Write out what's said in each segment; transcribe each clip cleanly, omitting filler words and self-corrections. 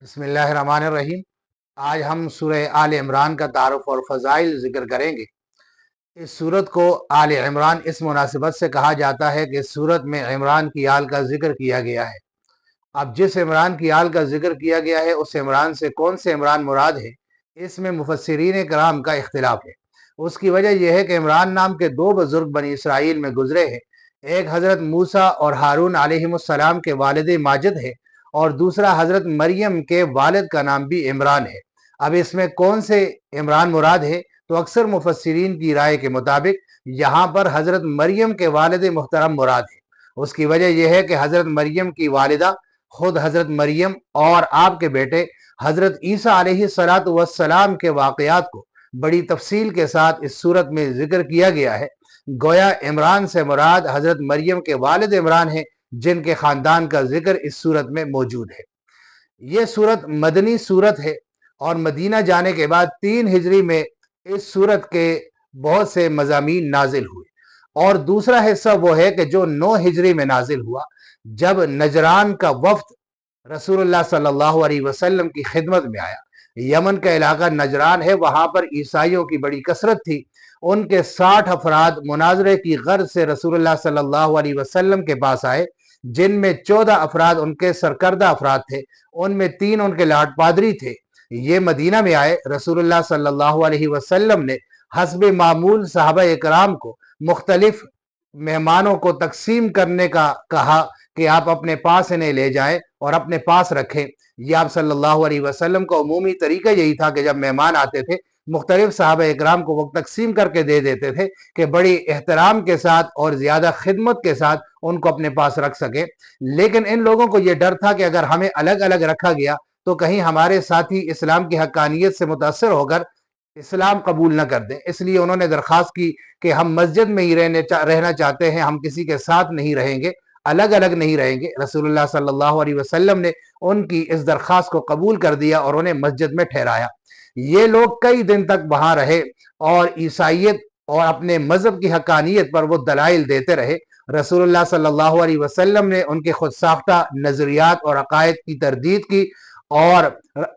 बिस्मिल्लाहिर्रहमानिर्रहीम। आज हम सूरह आल इमरान का तारुफ और फ़ज़ाइल ज़िक्र करेंगे। इस सूरत को आल इमरान इस मुनासिबत से कहा जाता है कि इस सूरत में इमरान की आल का जिक्र किया गया है। अब जिस इमरान की आल का जिक्र किया गया है उस इमरान से कौन से इमरान मुराद है, इसमें मुफस्सिरीन कराम का इख्तिलाफ है। उसकी वजह यह है कि इमरान नाम के दो बुजुर्ग बनी इसराइल में गुजरे हैं। एक हज़रत मूसा और हारून अलैहिमुस्सलाम के वालिद माजिद है और दूसरा हज़रत मरियम के वालिद का नाम भी इमरान है। अब इसमें कौन से इमरान मुराद है, तो अक्सर मुफस्सिरीन की राय के मुताबिक यहाँ पर हज़रत मरियम के वालिद मुहतरम मुराद है। उसकी वजह यह है कि हज़रत मरियम की वालिदा खुद हज़रत मरियम और आपके बेटे हज़रत ईसा अलैहिस्सलातु वस्सलाम के वाक़यात को बड़ी तफसील के साथ इस सूरत में जिक्र किया गया है। गोया इमरान से मुराद हज़रत मरियम के वालिद इमरान है, जिनके ख़ानदान का जिक्र इस सूरत में मौजूद है। ये सूरत मदनी सूरत है और मदीना जाने के बाद 3 हिजरी में इस सूरत के बहुत से मज़ामीन नाजिल हुए। और दूसरा हिस्सा वो है कि जो 9 हिजरी में नाजिल हुआ, जब नजरान का वफ्द रसूलुल्लाह सल्लल्लाहु अलैहि वसल्लम की खिदमत में आया। यमन का इलाका नजरान है, वहां पर ईसाइयों की बड़ी कसरत थी। उनके 60 अफराद मुनाजरे की गर्ज से रसूलुल्लाह सल्लल्लाहु अलैहि वसल्लम के पास आए, जिनमें 14 अफराद उनके सरकर्दा अफराद थे, उनमें 3 उनके लाड पादरी थे। ये मदीना में आए। रसूलुल्लाह सल्लल्लाहु अलैहि वसल्लम ने हस्ब मामूल सहाबा इकराम को मुख्तलिफ मेहमानों को तकसीम करने का कहा कि आप अपने पास इन्हें ले जाएं और अपने पास रखें। ये आप सल्लल्लाहु अलैहि वसल्लम का उमूमी तरीका यही था कि जब मेहमान आते थे मुख्तलिफ सहाबा इकराम को वो तकसीम करके दे देते थे कि बड़ी एहतराम के साथ और ज़्यादा खिदमत के साथ उनको अपने पास रख सके। लेकिन इन लोगों को ये डर था कि अगर हमें अलग अलग रखा गया तो कहीं हमारे साथी इस्लाम की हक्कानियत से मुतासर होकर इस्लाम कबूल न कर दें। इसलिए उन्होंने दरख्वास्त की कि हम मस्जिद में ही रहना चाहते हैं, हम किसी के साथ नहीं रहेंगे, अलग अलग नहीं रहेंगे। रसूलुल्लाह सल्लल्लाहु अलैहि वसल्लम ने उनकी इस दरख्वास्त को कबूल कर दिया और उन्हें मस्जिद में ठहराया। ये लोग कई दिन तक वहां रहे और ईसाइयत और अपने मजहब की हकानियत पर वो दलाइल देते रहे। रसूलुल्लाह सल्लल्लाहु अलैहि वसल्लम ने उनके खुद साख्ता नजरियात और अकायद की तरदीद की और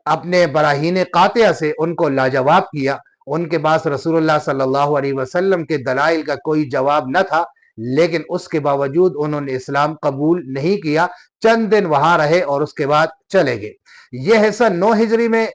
अपने बराहीन कातिया से उनको लाजवाब किया। उनके पास रसूलुल्लाह सल्लल्लाहु अलैहि वसल्लम के दलाइल का कोई जवाब न था, लेकिन उसके बावजूद उन्होंने इस्लाम कबूल नहीं किया। चंद दिन वहां रहे और उसके बाद चले गए। यह हिस्सा 9 हिजरी में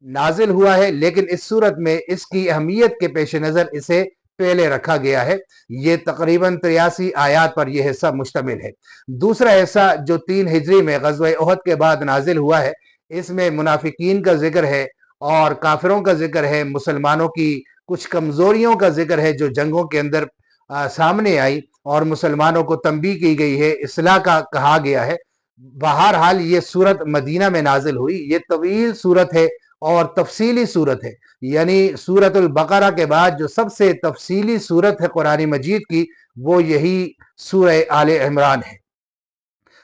नाजिल हुआ है, लेकिन इस सूरत में इसकी अहमियत के पेश नज़र इसे पहले रखा गया है। ये तकरीबन 83 आयात पर यह हिस्सा मुश्तमिल है। दूसरा हिस्सा जो 3 हिजरी में ग़ज़वा उहद के बाद नाजिल हुआ है, इसमें मुनाफिकीन का जिक्र है और काफिरों का जिक्र है, मुसलमानों की कुछ कमजोरियों का जिक्र है जो जंगों के अंदर सामने आई और मुसलमानों को तंबीह की गई है, इसलाह का कहा गया है। बहरहाल ये सूरत मदीना में नाजिल हुई। ये तवील सूरत है और तफसीली सूरत है, यानी सूरतुल बकरा के बाद जो सबसे तफसीली सूरत है कुरान मजीद की, वो यही सूरह आले इमरान है।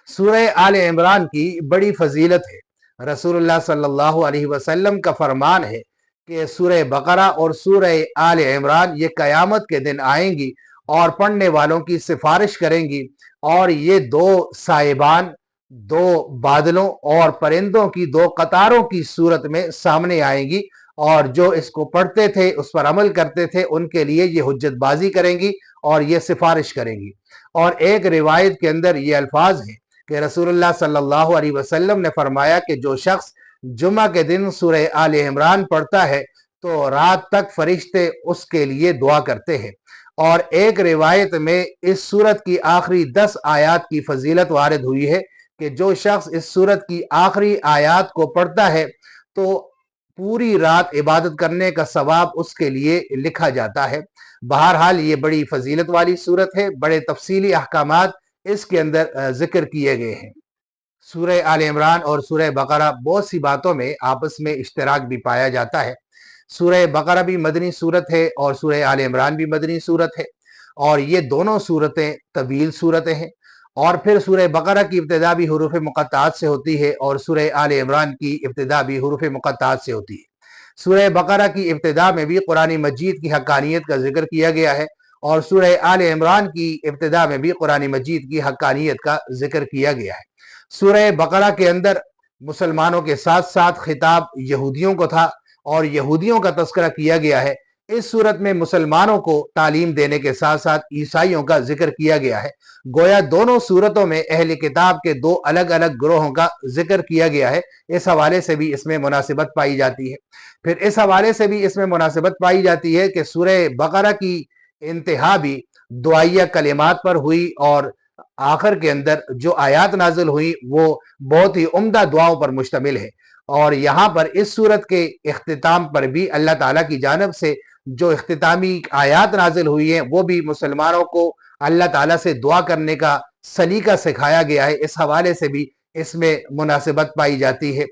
सूरह आले इमरान की बड़ी फजीलत है। रसूलुल्लाह सल्लल्लाहु अलैहि वसल्लम का फरमान है कि सूरह बकरा और सूरह आले इमरान ये कयामत के दिन आएंगी और पढ़ने वालों की सिफारिश करेंगी, और ये दो साहिबान, दो बादलों और परिंदों की दो कतारों की सूरत में सामने आएंगी, और जो इसको पढ़ते थे उस पर अमल करते थे उनके लिए ये हुज्जतबाजी करेंगी और ये सिफारिश करेंगी। और एक रिवायत के अंदर ये अल्फाज हैं कि रसूलुल्लाह सल्लल्लाहु अलैहि वसल्लम ने फरमाया कि जो शख्स जुमा के दिन सूरह आले इमरान पढ़ता है तो रात तक फरिश्ते उसके लिए दुआ करते हैं। और एक रिवायत में इस सूरत की आखिरी 10 आयात की फजीलत वारिद हुई है कि जो शख्स इस सूरत की आखिरी आयात को पढ़ता है तो पूरी रात इबादत करने का सवाब उसके लिए लिखा जाता है। बहरहाल ये बड़ी फजीलत वाली सूरत है, बड़े तफसीली अहकामात इसके अंदर जिक्र किए गए हैं। सूरह आल इमरान और सूरह बकरा बहुत सी बातों में आपस में इश्तराक भी पाया जाता है। सूरह बकरा भी मदनी सूरत है और सूरह आल इमरान भी मदनी सूरत है, और ये दोनों सूरतें तवील सूरतें हैं। और फिर सूरह बकरा की इब्तिदा भी हुरूफ मुक़त्तात से होती है और सूरह आल इमरान की इब्तिदा भी हुरूफ मुक़त्तात से होती है। सूरह बकरा की इब्तिदा में भी कुरान मजीद की हक्कानियत का जिक्र किया गया है और सूरह आल इमरान की इब्तिदा में भी कुरान मजीद की हक्कानियत का जिक्र किया गया है। सूरह बकरा के अंदर मुसलमानों के साथ साथ खिताब यहूदियों को था और यहूदियों का तस्करा किया गया है। इस सूरत में मुसलमानों को तालीम देने के साथ साथ ईसाइयों का जिक्र किया गया है। गोया दोनों सूरतों में अहले किताब के दो अलग अलग ग्रोहों का जिक्र किया गया है। इस हवाले से भी इसमें मुनासिबत पाई जाती है। फिर इस हवाले से भी इसमें मुनासिबत पाई जाती है कि सूरह बकरा की इंतहा भी दुआइया कलिमात पर हुई और आखिर के अंदर जो आयात नाजिल हुई वो बहुत ही उम्दा दुआओं पर मुश्तमिल है। और यहाँ पर इस सूरत के इख्तिताम पर भी अल्लाह ताला की जानिब से जो इख्तितामी आयात नाजिल हुई है वो भी मुसलमानों को अल्लाह ताला से दुआ करने का सलीका सिखाया गया है। इस हवाले से भी इसमें मुनासिबत पाई जाती है।